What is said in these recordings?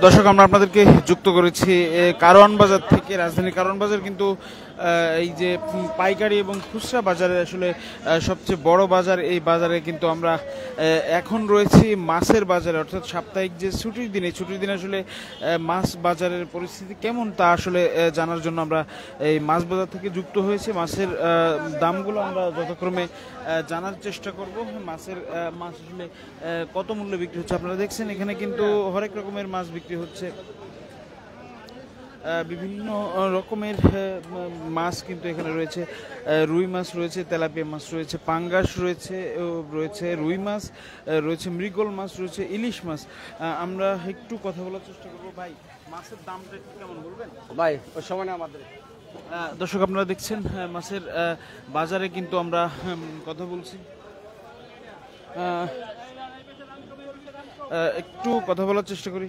দর্শক, আমরা আপনাদেরকে যুক্ত করেছি কারওয়ান বাজার থেকে। রাজধানী কারওয়ান বাজার কিন্তু এই যে পাইকারি এবং খুচরা বাজারে আসলে সবচেয়ে বড় বাজার। এই বাজারে কিন্তু আমরা এখন রয়েছি মাছের বাজারে, অর্থাৎ সাপ্তাহিক যে ছুটির দিনে, ছুটির দিনে আসলে মাছ বাজারের পরিস্থিতি কেমন তা আসলে জানার জন্য আমরা এই মাছ বাজার থেকে যুক্ত হয়েছি। মাছের দামগুলো আমরা যথাক্রমে জানার চেষ্টা করব। মাছ আসলে কত মূল্যে বিক্রি হচ্ছে আপনারা দেখছেন। এখানে কিন্তু হরেক রকমের মাছ বিক্রি হচ্ছে, বিভিন্ন রকমের মাছ কিন্তু এখানে রয়েছে। রুই মাছ রয়েছে, তেলাপিয়া মাছ রয়েছে, পাঙ্গাস রয়েছে রুই মাছ রয়েছে, মৃগল মাছ রয়েছে, ইলিশ মাছ। আমরা একটু কথা বলার চেষ্টা করবো। ভাই, মাছের দামটা একটু কেমন বলবেন? ভাই ওই সময় না আমাদের দর্শক, আপনারা দেখছেন মাছের বাজারে কিন্তু আমরা কথা বলছি। একটু কথা বলার চেষ্টা করি।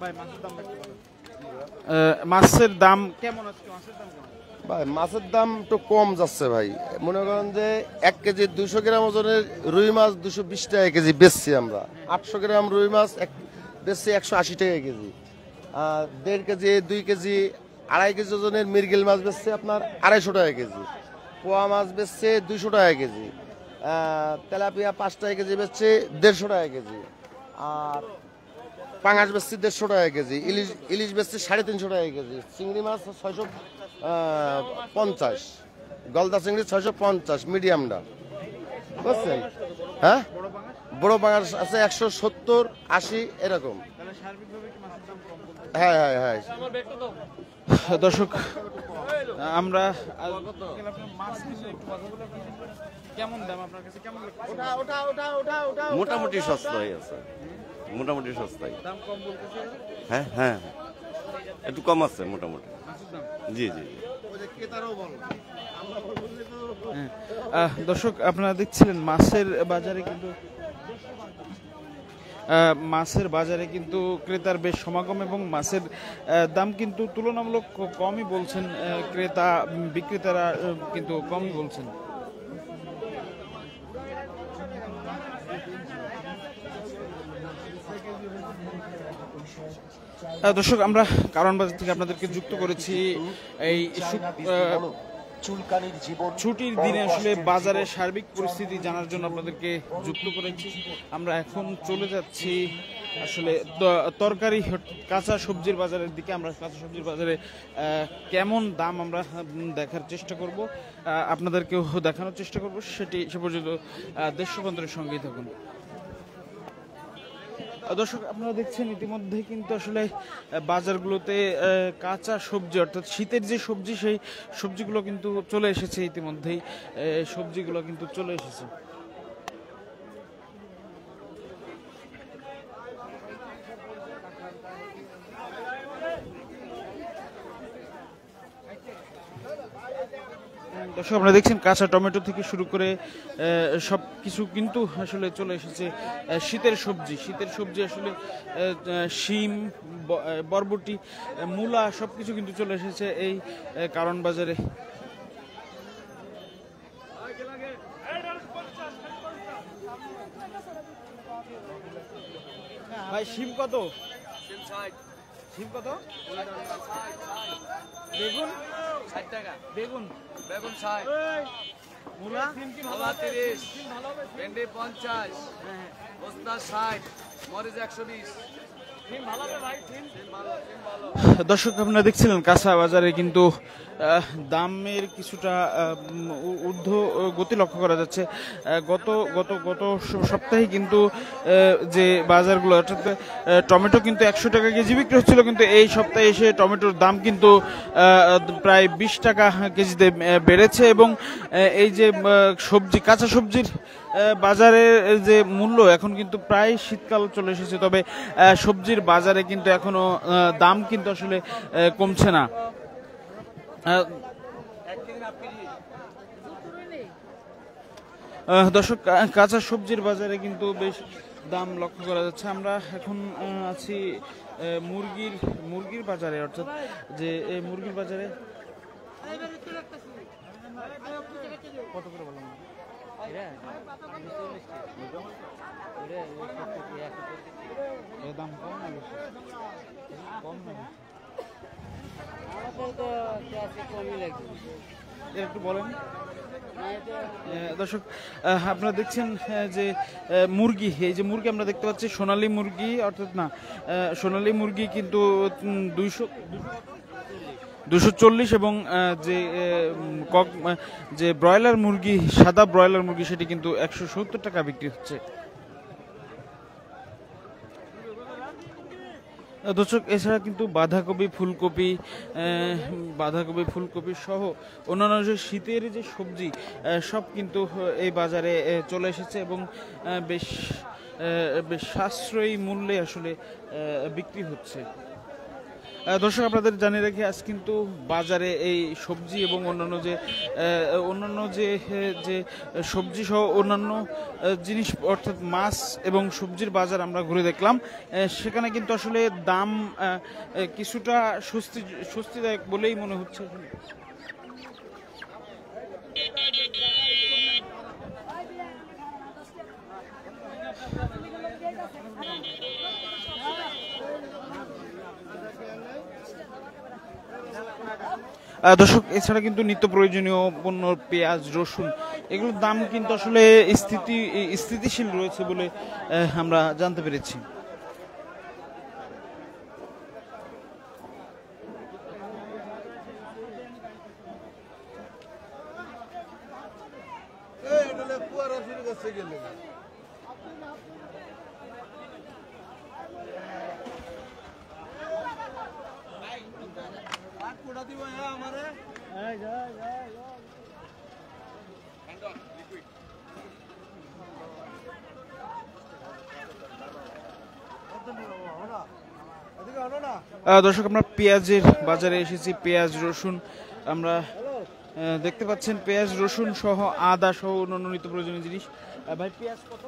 ভাই, মাছের দাম কেমন আজকে? ভাই মাছের দাম একটু কম যাচ্ছে ভাই। মনে করেন যে 1 কেজি 200 গ্রাম ওজনের রুই মাছ 220 টাকা কেজি বেচছি আমরা। 800 গ্রাম রুই মাছ বেচছি 180 টাকা কেজি। 1.5 কেজি 2 কেজি 2.5 কেজি ওজনের মৃগেল মাছ বেচছে আপনার 250 টাকা কেজি। পোয়া মাছ বেচছে 200 টাকা কেজি। তেলাপিয়া 5 টাকা কেজি বেচছে 150 টাকা কেজি। আর পাঙাশ বেচছি 150 টাকা কেজি। ইলিশ বেচছি 350 টাকা কেজি। চিংড়ি মাছ 650, গলদা চিংড়ি 650 মিডিয়ামটা, বুঝছেন? হ্যাঁ, বড় পাঙাশ আছে 170, 80 এরকম। হ্যাঁ হ্যাঁ হ্যাঁ। দর্শক, আমরা কেমন দাম আপনার কাছে কেমন লাগছে? মোটামুটি সস্তাই আছে, মোটামুটি সস্তাই। দাম কম বলতেছে? হ্যাঁ হ্যাঁ, একটু কম আছে মোটামুটি। জি জি। দর্শক, আপনারা দেখছিলেন মাছের বাজারে কিন্তু ক্রেতার বেশ সমাগম এবং মাছের দাম কিন্তু তুলনামূলক কমই বলছেন বিক্রেতারা কিন্তু কমই বলছেন। দর্শক, আমরা কারওয়ান বাজার থেকে আপনাদেরকে যুক্ত করেছি এই ছুটির দিনে আসলে বাজারের সার্বিক পরিস্থিতি জানার জন্য আপনাদেরকে যুক্ত করেছি। আমরা এখন চলে যাচ্ছি আসলে তরকারি কাঁচা সবজির বাজারের দিকে। আমরা কাঁচা সবজির বাজারে কেমন দাম আমরা দেখার চেষ্টা করব, আপনাদেরকেও দেখানোর চেষ্টা করব। সে পর্যন্ত দেশ রূপান্তরের সঙ্গেই থাকুন। দর্শক, আপনারা দেখছেন ইতিমধ্যে কিন্তু আসলে বাজারগুলোতে কাঁচা সবজি, অর্থাৎ শীতের যে সবজি, সেই সবজিগুলো কিন্তু চলে এসেছে। ইতিমধ্যেই সবজিগুলো কিন্তু চলে এসেছে। দর্শক, আপনারা দেখছেন কাঁচা টমেটো থেকে শুরু করে সব কিছু কিন্তু আসলে চলে এসেছে। শীতের সবজি আসলে শিম, বরবটি, মূলা সবকিছু কিন্তু চলে এসেছে এই কারওয়ান বাজারে। ভাই, শিম কত? শিম কত? বেগুন 60 টাকা। বেগুন 60। মূলা 30, ভেন্ডি 50, বস্তা 60, মরিচ 120। দর্শক, আপনারা দেখছিলেন কাঁচা বাজারে কিন্তু দামের কিছুটা ঊর্ধ্ব গতি লক্ষ্য করা যাচ্ছে। গত সপ্তাহে কিন্তু যে বাজারগুলো, অর্থাৎ টমেটো কিন্তু 100 টাকা কেজি বিক্রি হচ্ছিল, কিন্তু এই সপ্তাহে এসে টমেটোর দাম কিন্তু প্রায় 20 টাকা কেজিতে বেড়েছে। এবং এই যে কাঁচা সবজির বাজারের যে মূল্য, এখন কিন্তু প্রায় শীতকাল চলে এসেছে, তবে সবজির বাজারে কিন্তু এখনো দাম কিন্তু আসলে কমছে না। দর্শক, কাঁচা সবজির বাজারে কিন্তু বেশ দাম লক্ষ্য করা যাচ্ছে। আমরা এখন আছি মুরগির বাজারে, অর্থাৎ যে মুরগির বাজারে কত করে বললাম? দাম কম না বেশি? কম না বেশি? এটা একটু বলেন। দর্শক আপনারা দেখছেন যে মুরগি, এই যে মুরগি আমরা দেখতে পাচ্ছি সোনালী মুরগি, অর্থাৎ না সোনালী মুরগি কিন্তু 240 এবং যে ব্রয়লার মুরগি, সাদা ব্রয়লার মুরগি, সেটি কিন্তু 170 টাকা বিক্রি হচ্ছে। দর্শক এছাড়া কিন্তু বাঁধাকপি, ফুলকপি সহ অন্যান্য যে শীতের যে সবজি সব কিন্তু এই বাজারে চলে এসেছে এবং বেশ সাশ্রয়ী মূল্যে আসলে বিক্রি হচ্ছে। দর্শক আপনাদের জানিয়ে রাখি, আজ কিন্তু বাজারে এই সবজি এবং অন্যান্য যে সবজি সহ অন্যান্য জিনিস অর্থাৎ মাছ এবং সবজির বাজার আমরা ঘুরে দেখলাম। সেখানে কিন্তু আসলে দাম কিছুটা স্বস্তিদায়ক বলেই মনে হচ্ছে। দর্শক এছাড়া কিন্তু নিত্য প্রয়োজনীয় পণ্য পেঁয়াজ, রসুন এগুলোর দাম কিন্তু আসলে স্থিতিশীল রয়েছে বলে আমরা জানতে পেরেছি। দর্শক আমরা পেঁয়াজের বাজারে এসেছি। পেঁয়াজ, রসুন আমরা দেখতে পাচ্ছেন, পেঁয়াজ, রসুন সহ আদা সহ অন্যান্য নিত্য প্রয়োজনীয় জিনিস। ভাই পেঁয়াজ কত?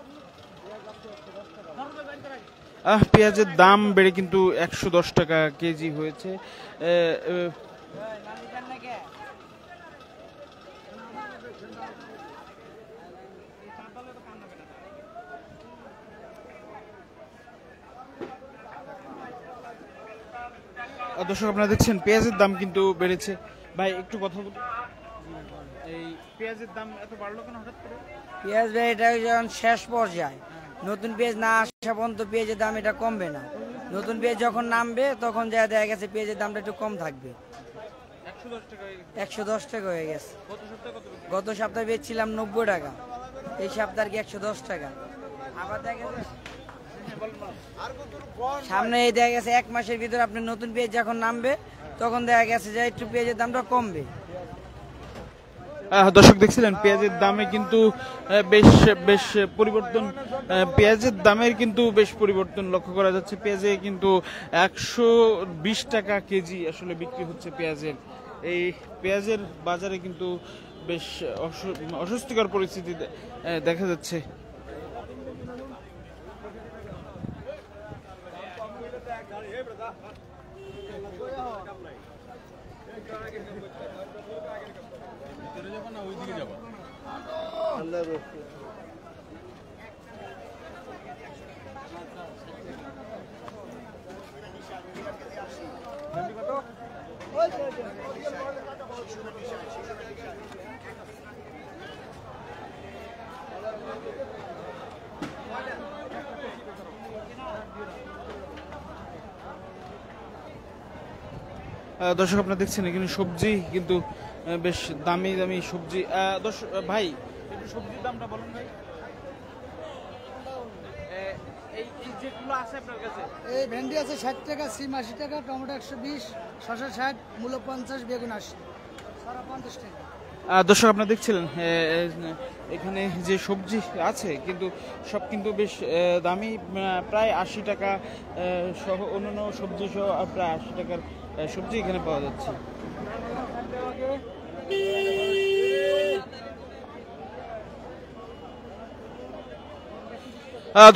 পেঁয়াজের দাম বেড়ে কিন্তু 110 টাকা কেজি হয়েছে। দর্শক আপনারা দেখছেন পেঁয়াজের দাম কিন্তু বেড়েছে। ভাই একটু কথা বলি, এই পেঁয়াজের দাম এত বাড়লো কেন হঠাৎ করে? পেঁয়াজ ভাই এটা যখন শেষ পর্যায়ে, নতুন পেঁয়াজ না আসা পর্যন্ত পেঁয়াজের দাম এটা কমবে না। নতুন পেঁয়াজ যখন নামবে তখন যা দেখা গেছে পেঁয়াজের দামটা একটু কম থাকবে। 110 টাকা হয়ে গেছে। গত সপ্তাহে বেচছিলাম 90 টাকা, এই সপ্তাহে আর কি 110 টাকা। আবার দেখা গেছে সামনে এই দেখা গেছে 1 মাসের ভিতরে আপনার নতুন পেঁয়াজ যখন নামবে তখন দেখা গেছে যে একটু পেঁয়াজের দামটা কমবে। দর্শক দেখছিলেন পেঁয়াজের দামে কিন্তু বেশ পরিবর্তন, পেঁয়াজের দামের কিন্তু বেশ পরিবর্তন লক্ষ্য করা যাচ্ছে। পেঁয়াজে কিন্তু 120 টাকা কেজি আসলে বিক্রি হচ্ছে পেঁয়াজের। এই পেঁয়াজের বাজারে কিন্তু বেশ অস্বস্তিকর পরিস্থিতি দেখা যাচ্ছে। দর্শক আপনারা দেখছেন এখানে সবজি কিন্তু বেশ দামি দামি সবজি। দর্শক ভাই একটু সবজির দামটা বলুন ভাই। এই যেগুলো আছে আপনার কাছে, এই ভেন্ডি আছে 60 টাকা, সিম 80 টাকা, টমেটো 120, শসা 60, মূলো 50, বেগুন 80, সারা 50 টাকা। দর্শক আপনারা দেখছিলেন এখানে যে সবজি আছে কিন্তু সব কিন্তু বেশ দামি, প্রায় 80 টাকা সহ অন্যান্য সবজি সহ প্রায় 80 টাকার সবজি এখানে পাওয়া যাচ্ছে।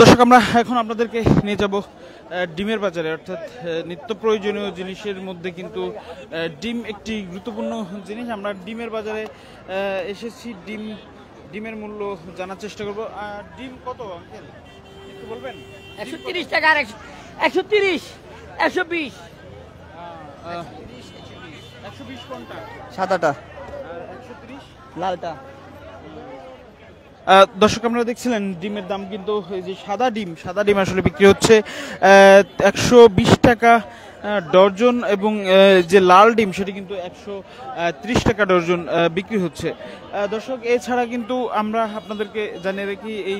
দর্শক আমরা এখন আপনাদেরকে নিয়ে যাব ডিমের বাজারে, অর্থাৎ নিত্য প্রয়োজনীয় জিনিসের মধ্যে কিন্তু ডিম একটি গুরুত্বপূর্ণ জিনিস। আমরা ডিমের বাজারে এসেছি, ডিমের মূল্য জানার চেষ্টা করব। ডিম কত আঙ্কেল একটু বলবেন? 130 টাকা আর 130, 120, 120 কোনটা? সাদাটা, আর 130? লালটা। দর্শক আপনারা দেখছিলেন ডিমের দাম কিন্তু এই যে সাদা ডিম আসলে বিক্রি হচ্ছে 120 টাকা ডর্জন, এবং যে লাল ডিম সেটি কিন্তু 130 টাকা ডর্জন বিক্রি হচ্ছে। দর্শক এছাড়া কিন্তু আমরা আপনাদেরকে জানিয়ে রাখি এই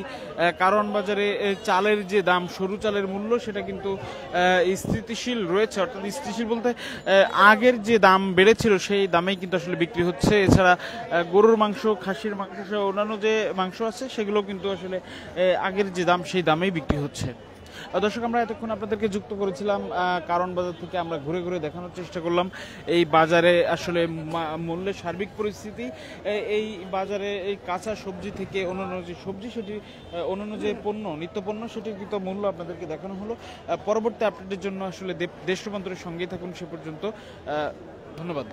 কারওয়ান বাজারে চালের যে দাম, সরু চালের মূল্য সেটা কিন্তু স্থিতিশীল রয়েছে, অর্থাৎ স্থিতিশীল বলতে আগের যে দাম বেড়েছিল সেই দামেই কিন্তু আসলে বিক্রি হচ্ছে। এছাড়া গরুর মাংস, খাসির মাংস সহ অন্যান্য যে মাংস আছে সেগুলো কিন্তু আসলে আগের যে দাম সেই দামেই বিক্রি হচ্ছে। দর্শক আমরা এতক্ষণ আপনাদেরকে যুক্ত করেছিলাম কারওয়ান বাজার থেকে, আমরা ঘুরে ঘুরে দেখানোর চেষ্টা করলাম এই বাজারে আসলে মূল্যের সার্বিক পরিস্থিতি। এই বাজারে এই কাঁচা সবজি থেকে অন্যান্য যে সবজি সেটি অন্যান্য যে পণ্য, নিত্য পণ্য, সেটির কিন্তু মূল্য আপনাদেরকে দেখানো হলো। পরবর্তী আপডেটের জন্য আসলে দেশ রূপান্তরের সঙ্গেই থাকুন। সে পর্যন্ত ধন্যবাদ।